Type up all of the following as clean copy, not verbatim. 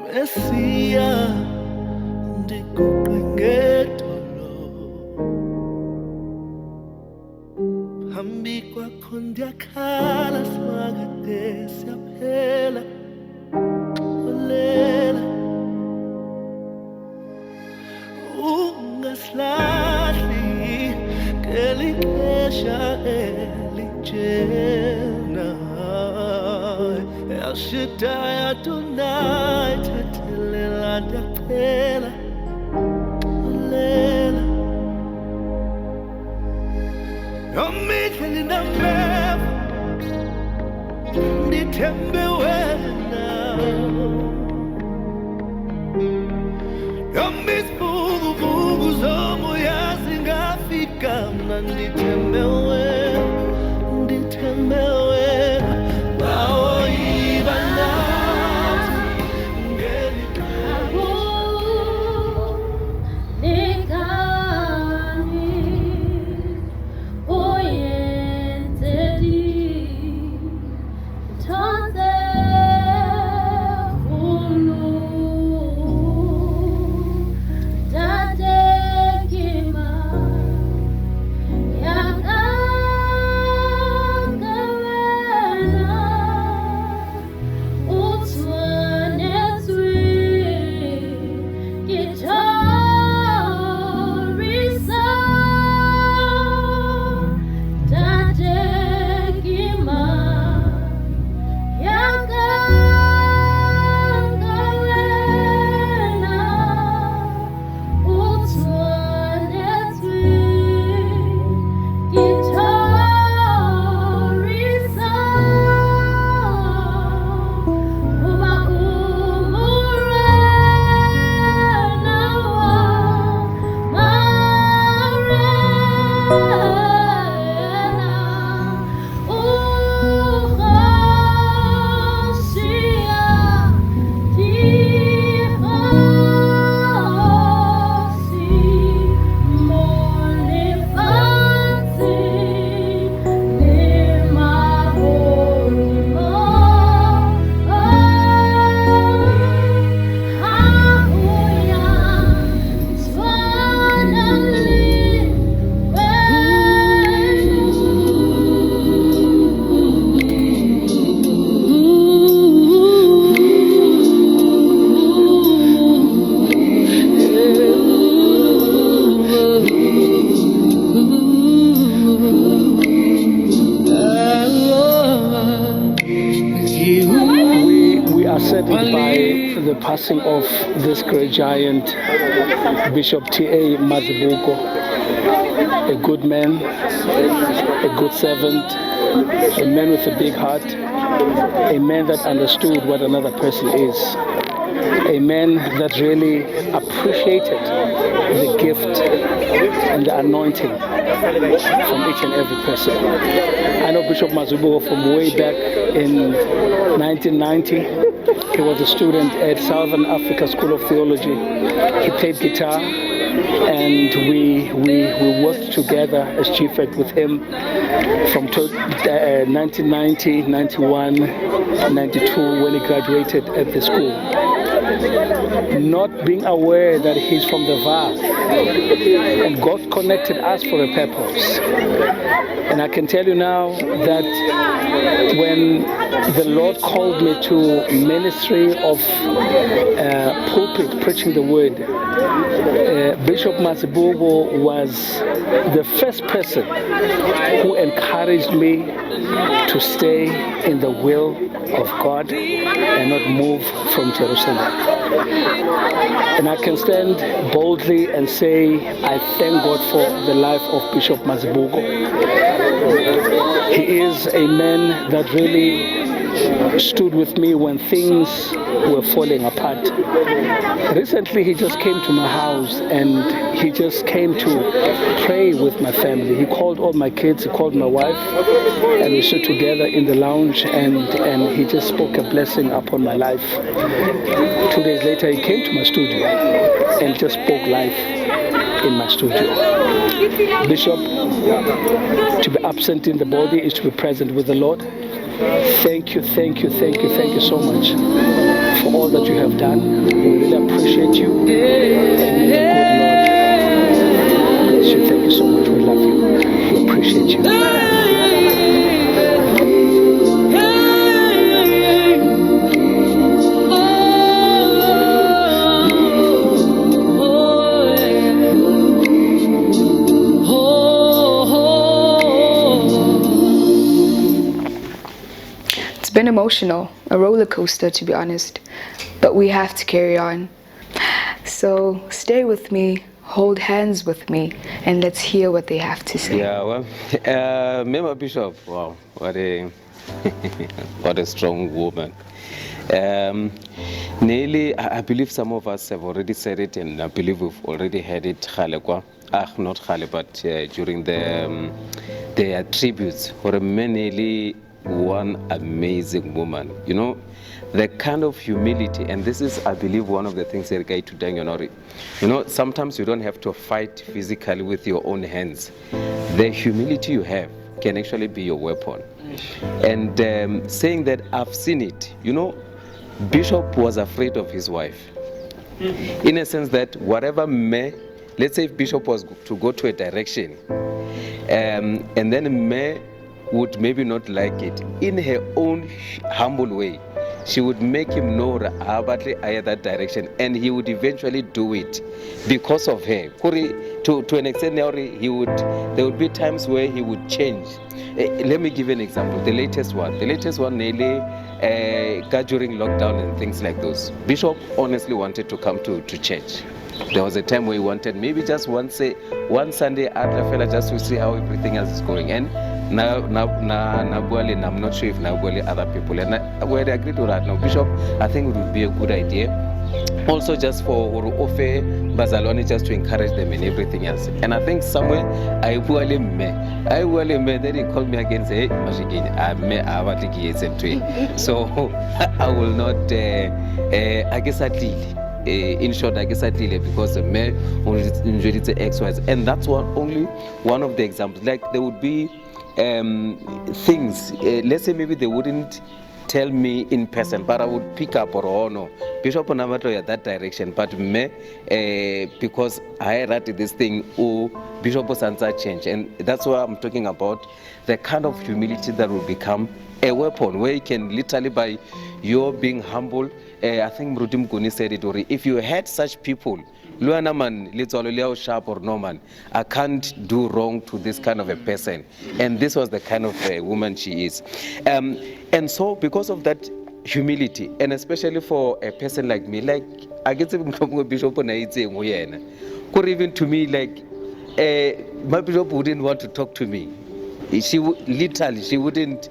Messiah, ndikupengedolo. Hambi kwakho ndiyakhala swakade siyaphela. Olela, ungasilahli ngelixesha elijena. El Shaddai Adonai thathelela ndaphela. Olela, yomidla ndinameva ndithembe wena. Yomizibuko zomoya zingafika mna ndithembe wena, ndithembe wena. Bawoyiba nathi ngelikhaya. We are saddened by the passing of this great giant, Bishop T.A. Mazibuko, a good man, a good servant, a man with a big heart, a man that understood what another person is, a man that really appreciated the gift and the anointing from each and every person. I know Bishop Mazibuko from way back in 1990. He was a student at Southern Africa School of Theology. He played guitar, and we worked together as GFED with him from 1990, 91, 92 when he graduated at the school. Not being aware that he's from the VAR, and God connected us for a purpose. And I can tell you now that when the Lord called me to ministry of pulpit, preaching the word, Bishop Mazibuko was the first person who encouraged me to stay in the will of God and not move from Jerusalem. And I can stand boldly and say I thank God for the life of Bishop Mazibuko. He is a man that really stood with me when things were falling apart. Recently, he just came to my house and he just came to pray with my family. He called all my kids, he called my wife, and we stood together in the lounge and he just spoke a blessing upon my life. 2 days later, he came to my studio and just spoke life. in my studio. Bishop, to be absent in the body is to be present with the Lord. Thank you so much for all that you have done. We really appreciate you. And may the good Lord bless you. Thank you so much. We love you. We appreciate you. It's been emotional, a roller coaster to be honest, but we have to carry on. So stay with me, hold hands with me, and let's hear what they have to say. Yeah, well, Member Bishop, wow, what a what a strong woman. Nearly, I believe some of us have already said it, and I believe we've already heard it. Not Khale, but during the tributes for a nearly one amazing woman. You know, the kind of humility, and this is, I believe, one of the things that guy to Dangonori. You know, sometimes you don't have to fight physically with your own hands. The humility you have can actually be your weapon. And saying that I've seen it, you know, Bishop was afraid of his wife. In a sense that whatever let's say if Bishop was to go to a direction, and then would maybe not like it, in her own humble way, she would make him know that direction, and he would eventually do it because of her. To an extent, there would be times where he would change. Let me give you an example. The latest one nearly during lockdown and things like those. Bishop honestly wanted to come to church. There was a time where he wanted maybe just one Sunday just to see how everything else is going. And now I'm not sure if other people, and we agreed to that. Now, Bishop, I think it would be a good idea. Also, just for Ofe Bazalone, just to encourage them and everything else. And I think somewhere I will then he called me again and say, so I will not, I guess I did. In short, I guess I did it because the man usually the XYZ, and that's only one of the examples. Like there would be things. Let's say maybe they wouldn't tell me in person, but I would pick up or no. Bishop Onamato that direction, but because I read this thing, Bishop Osanza change, and that's why I'm talking about the kind of humility that will become a weapon, where you can literally, by your being humble. I think Mrudim Kuni said it already. If you had such people, Luana man, little sharp or no man, I can't do wrong to this kind of a person. And this was the kind of woman she is. And so because of that humility, and especially for a person like me, like I get to Bishop or even to me, like my bishop wouldn't want to talk to me. She wouldn't.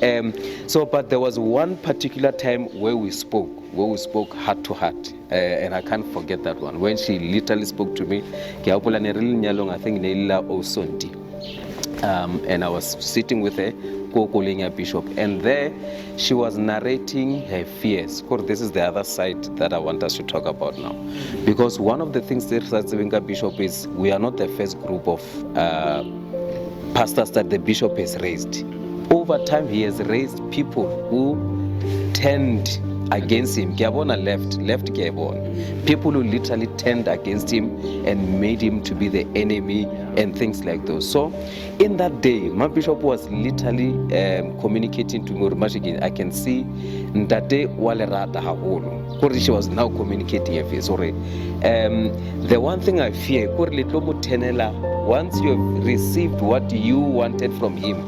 But there was one particular time where we spoke heart to heart, and I can't forget that one, when she literally spoke to me. I think and I was sitting with her, Bishop, and there she was narrating her fears. Of course, this is the other side that I want us to talk about now, because one of the things that Bishop is, we are not the first group of pastors that the bishop has raised. Over time, he has raised people who turned against him. Gabona left Gabon. People who literally turned against him and made him to be the enemy and things like those. So, in that day, my bishop was literally communicating to me. I can see that day she was now communicating a face. The one thing I fear, once you have received what you wanted from him,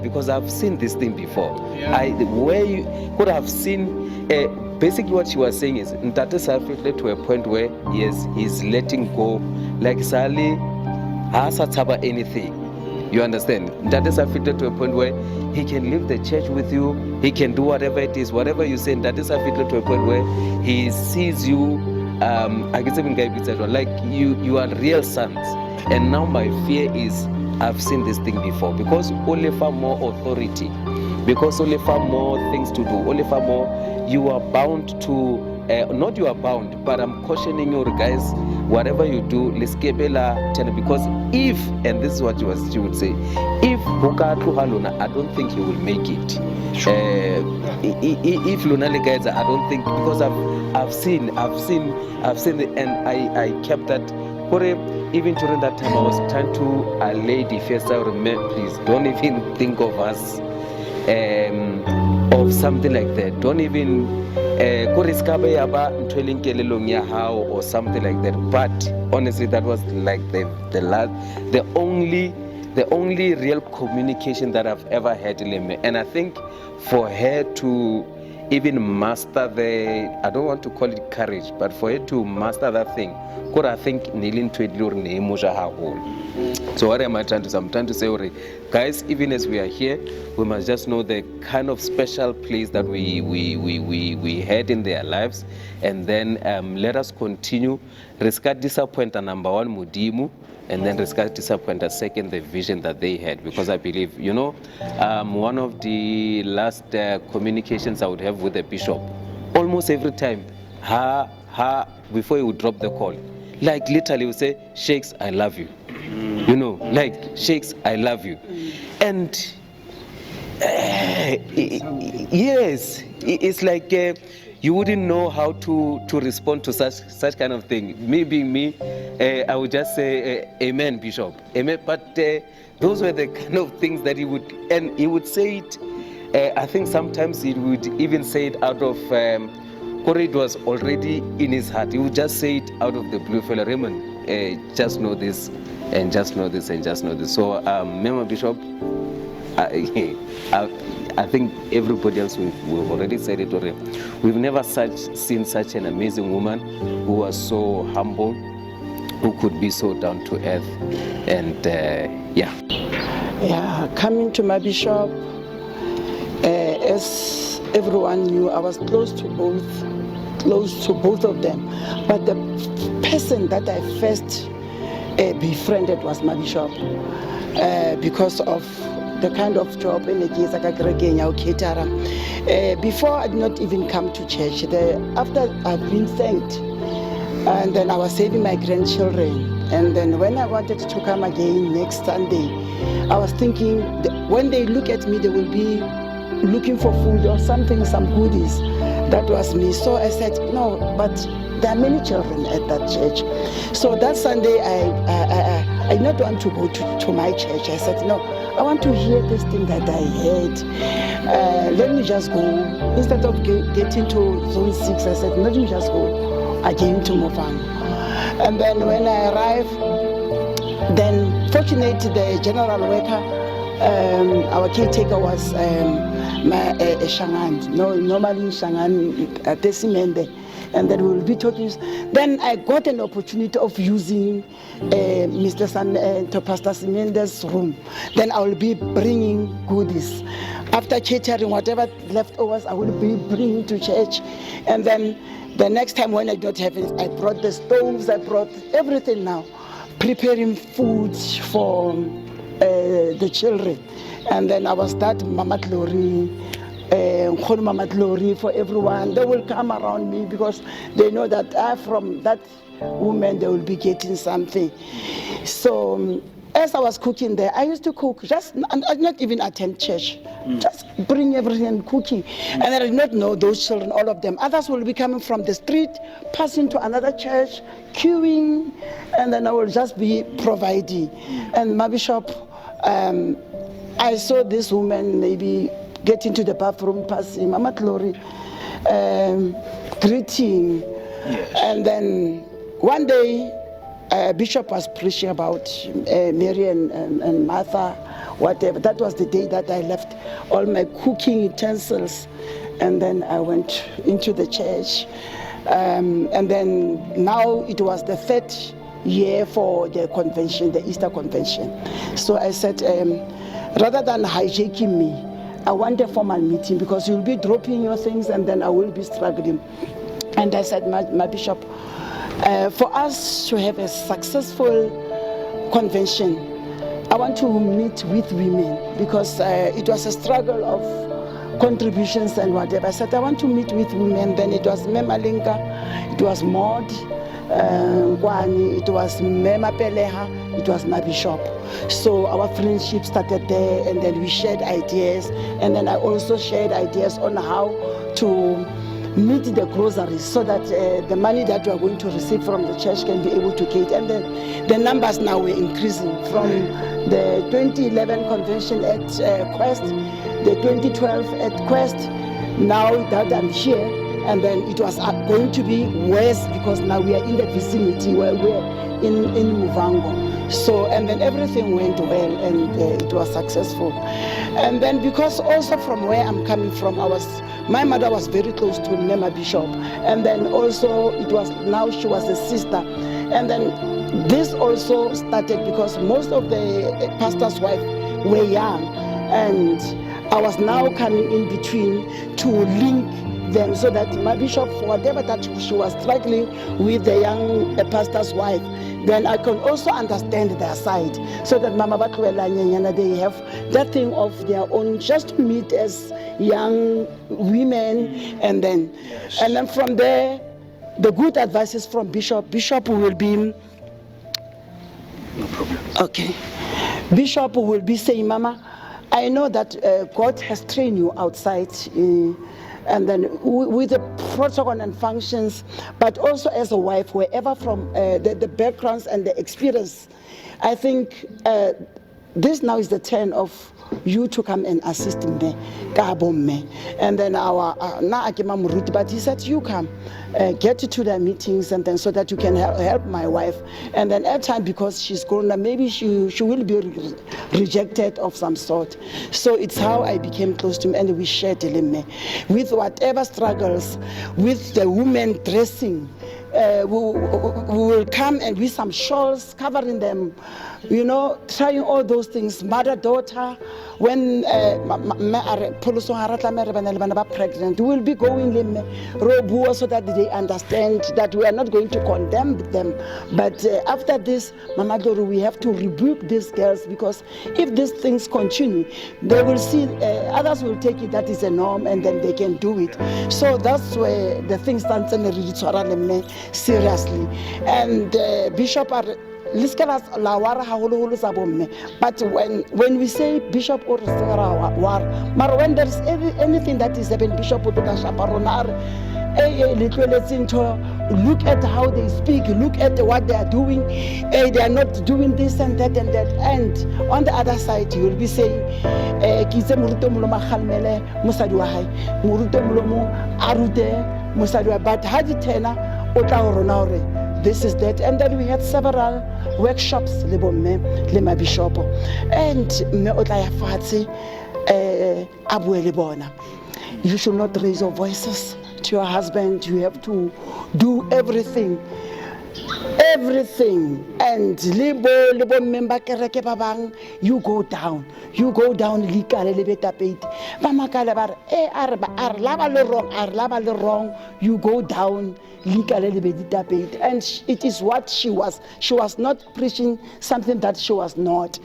because I've seen this thing before. Where you could have seen, basically what she was saying is that is led to a point where he's letting go, like Sally has anything. You understand? That is affected to a point where he can leave the church with you, he can do whatever it is, whatever you say. That is affected to a point where he sees you, like you are real sons. And now my fear is, I've seen this thing before, because only far more authority, because only far more things to do, only far more you are bound to not you are bound, but I'm cautioning you guys, whatever you do, let's keep because if, and this is what she would say, if I don't think he will make it. If Luna guys, I don't think, because I've seen it, and I kept that. Even during that time, I was trying to a lady first. I remember, please don't even think of us of something like that. Don't even or something like that. But honestly, that was like the only real communication that I've ever had in me. And I think for her to even master I don't want to call it courage, but for her to master that thing, I think so what am I trying to say? I'm trying to say, guys, even as we are here, we must just know the kind of special place that we had in their lives, and then let us continue. Riskat disappoint number one, Mudimu, and then Riskat disappoint second, the vision that they had, because I believe, one of the last communications I would have with the bishop, almost every time, before he would drop the call, like literally he would say, Sheikhs, I love you. Like, Sheikhs, I love you. And yes, it's like you wouldn't know how to respond to such kind of thing. Me being me, I would just say, amen, Bishop, amen. But those were the kind of things that he would say it. I think sometimes he would even say it out of, it was already in his heart. He would just say it out of the blue. Fellow Raymond, just know this, and just know this, and just know this. So, Mema Bishop, I think everybody else, we've already said it already. We've never seen such an amazing woman who was so humble, who could be so down to earth, and coming to my bishop, as everyone knew, I was close to both of them, but the person that I first befriended was my bishop, because of the kind of job in the case before I did not even come to church. After I've been thanked, and then I was saving my grandchildren, and then when I wanted to come again next Sunday, I was thinking when they look at me, they will be looking for food or something, some goodies. That was me. So I said, no, but there are many children at that church. So that Sunday, I did not want to go to my church. I said, no, I want to hear this thing that I heard. Let me just go. Instead of getting to zone 6, I said, let me just go again to Mofang. And then when I arrived, then fortunately the general worker, our caretaker was Shangan. No, normally Shangan at Simende. And then we'll be talking. Then I got an opportunity of using Pastor Simende's room. Then I will be bringing goodies. After catering, whatever leftovers, I will be bringing to church. And then the next time when I don't have it, I brought the stoves, I brought everything now, preparing food for the children. And then I will start Mama Glory, Mama Glory for everyone. They will come around me because they know that from that woman they will be getting something. So as I was cooking there, I used to cook, just not even attend church, just bring everything and cooking. And I did not know those children, all of them. Others will be coming from the street, passing to another church, queuing, and then I will just be providing. And my bishop, I saw this woman maybe get into the bathroom, passing Mama Glory, greeting. Yes. And then one day, Bishop was preaching about Mary and Martha, whatever. That was the day that I left all my cooking utensils, and then I went into the church. And then now it was the 3rd year for the convention, the Easter convention. So I said, rather than hijacking me, I want a formal meeting because you'll be dropping your things and then I will be struggling. And I said, my bishop, for us to have a successful convention, I want to meet with women because it was a struggle of contributions and whatever. I said, I want to meet with women. Then it was Memalinka, it was Maud, Kwani, it was Mema Peleha, it was my bishop. So our friendship started there, and then we shared ideas. And then I also shared ideas on how to meet the groceries so that the money that we are going to receive from the church can be able to cater. And then the numbers now were increasing from the 2011 convention at Quest, the 2012 at Quest, now that I'm here. And then it was going to be worse because now we are in the vicinity where we're in Muvango. So, and then everything went well, and it was successful. And then because also from where I'm coming from, my mother was very close to Mema Bishop. And then also now she was a sister. And then this also started because most of the pastor's wives were young. And I was now coming in between to link them so that my bishop, whatever that she was struggling with the young pastor's wife, then I can also understand their side, so that Mama Batwela Nyanyana, they have that thing of their own, just to meet as young women, and then from there, the good advices from Bishop will be, no problem. Okay, Bishop will be saying, Mama, I know that God has trained you outside, and then with the protocol and functions, but also as a wife, wherever from the backgrounds and the experience, I think this now is the turn of you to come and assist me. And then but he said, you come, get to the meetings, and then so that you can help my wife. And then at time, because she's grown up, maybe she will be rejected of some sort. So it's how I became close to him, and we shared with whatever struggles, with the women dressing. We will come and with some shawls covering them, trying all those things. Mother, daughter, when pregnant, we will be going so that they understand that we are not going to condemn them. But after this, Mama Doro, we have to rebuke these girls, because if these things continue, they will see, others will take it that is a norm, and then they can do it. So that's where the things stand seriously. And Bishop are but when we say Bishop or when there is anything that is happening, Bishop look at how they speak, look at what they are doing. They are not doing this and that and that. And on the other side, you will be saying, but this is that. And then we had several workshops, Lema Bishop, and you should not raise your voices to your husband. You have to do everything. And libo member kereke babang, you go down likale le betapete mama kala bar ar laba le wrong, you go down likale le betapete. And it is what she was not preaching something that she was not.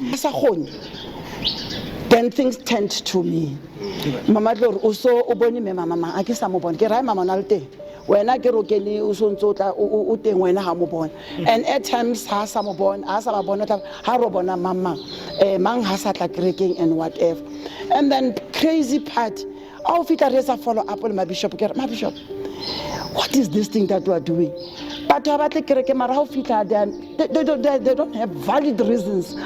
Then things turned to me. Mama Lord also oboni me mama akisa mo bon ke rai mama nalte wena ke rokeni o sontsotla o teng wena ha mo bona. And at times ha sa mo bona ha sa ba bona ha ro bona mama mang ha sa tla kerekeng and whatever. And then crazy part, I'll fita follow up on my bishop, what is this thing that we are doing? But they don't have valid reasons.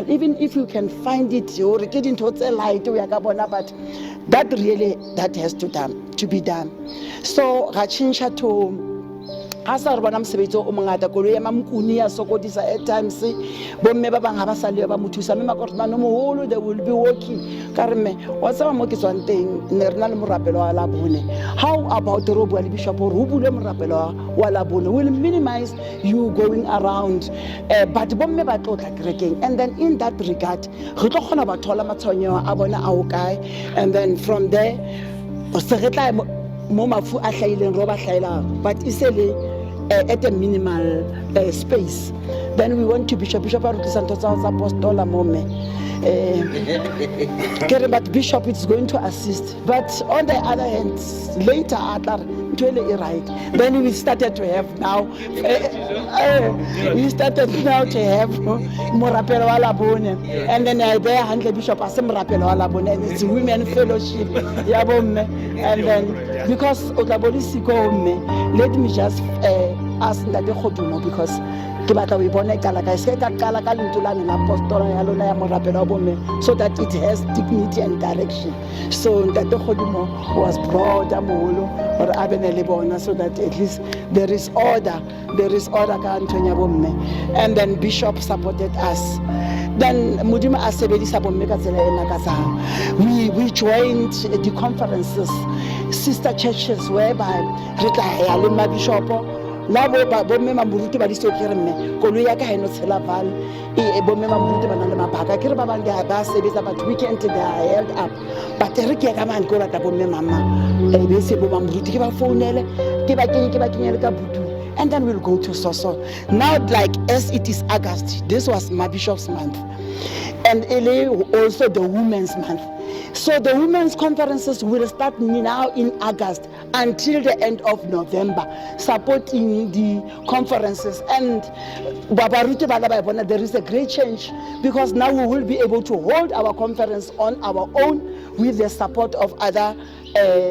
Even if you can find it, or get into a light, but that has to be done. So Rachinsha to Asar Banam Sebeto Omangata Korea Mamkunia Sokodisa at times, Bomeba Bangabasalia Bamutusa Makormano, they will be working. Carme, what's our mockers one thing, Nernal Murapelo Alabune? How about the Robo Bishop or Rubulem Rapelo Walabune will minimize you going around, but Bomeba Tota Kreking. And then in that regard, Rutokona Batola Matonio, Abona Aokai, and then from there, Momafu Ashailen Roba Shaila, but easily at a minimal space. Then we went to Bishop Aruti Santos Apostola Mome. But Bishop is going to assist. But on the other hand, later, then we started to have now, Morapelo Alabone. And then I there handle Bishop as Morapelo Alabone, and it's women fellowship. And then, because Otabolisiko, let me just ask that the Hodumo, because so that it has dignity and direction. So that the Hodumo was brought or Abenelibona, so that at least there is order. There is order. And then Bishop supported us. Then Mudima Asebedi we joined the conferences, sister churches, whereby Rita Bishop. Labo ba bomme mamuruti ba diso kere mme kolo ya ka heno tshela val e bomme mamuruti ba na le mabaka kere ba bang ba sebetsa but weekend they are held up but re ke ka man ko rata bomme mama e be se bo mamuruti ke ba founele ke ba kenyele ka butu, and then we'll go to Soso. Now, like as it is August, this was my bishop's month, and also the women's month. So the women's conferences will start now in August until the end of November, supporting the conferences. And there is a great change, because now we will be able to hold our conference on our own with the support of other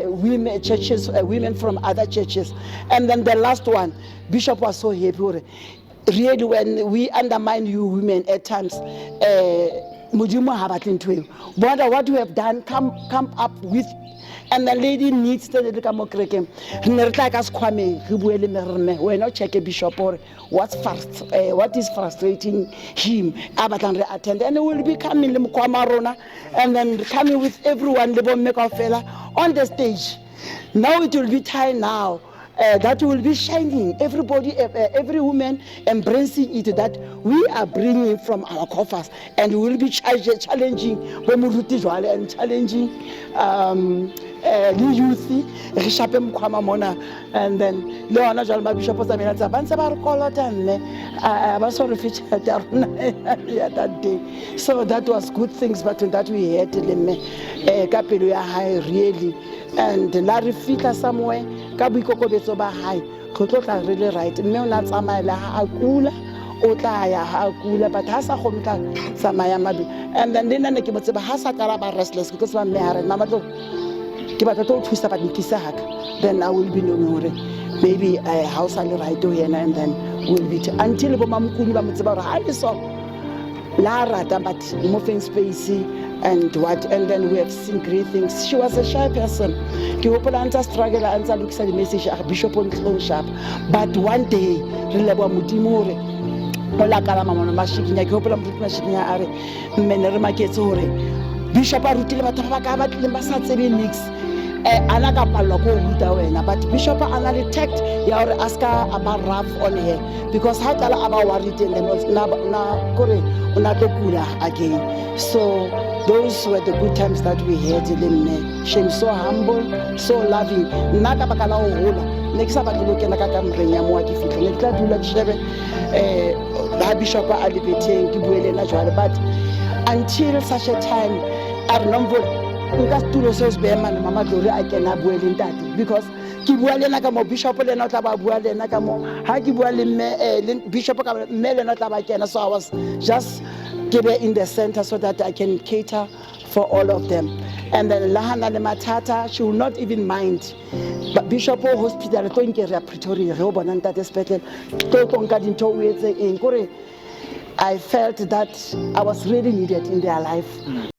women churches, women from other churches. And then the last one, Bishop was so happy. Really, when we undermine you women at times, what you have done, come up with, and the lady needs to come we're not checking Bishop or what is frustrating him, attend, and we'll be coming and then coming with everyone on the stage. Now it will be time now. That will be shining, everybody, every woman embracing it, that we are bringing from our coffers, and we will be challenging and challenging the youth, and then Leona Jalma Bishop was that day. So that was good things, but that we had high really, and Larry Fika somewhere. Really right. But and then restless because then I will be no maybe a house and right and then we'll be until Lara, but moving spacey and what, and then we have seen great things. She was a shy person. She opened answer struggle answer looks at the message Bishop on clone sharp. But one day, Relabo Mutimore, Ola Kalamama Mashikin, I hope I'm Mashikin Are, Menermaketsore, Bishop Arutila Tabaka, Limbasat 7 weeks. But Bishop Anali text your aska about rough on her because how tell about worried and then was again. So those were the good times that we had in She so humble, so loving. Next time I look at Bishop but until such a time I remember because because Bishop so I was just in the center so that I can cater for all of them. And then Lahana le Matata, she will not even mind. But Bishop Hospital, I felt that I was really needed in their life.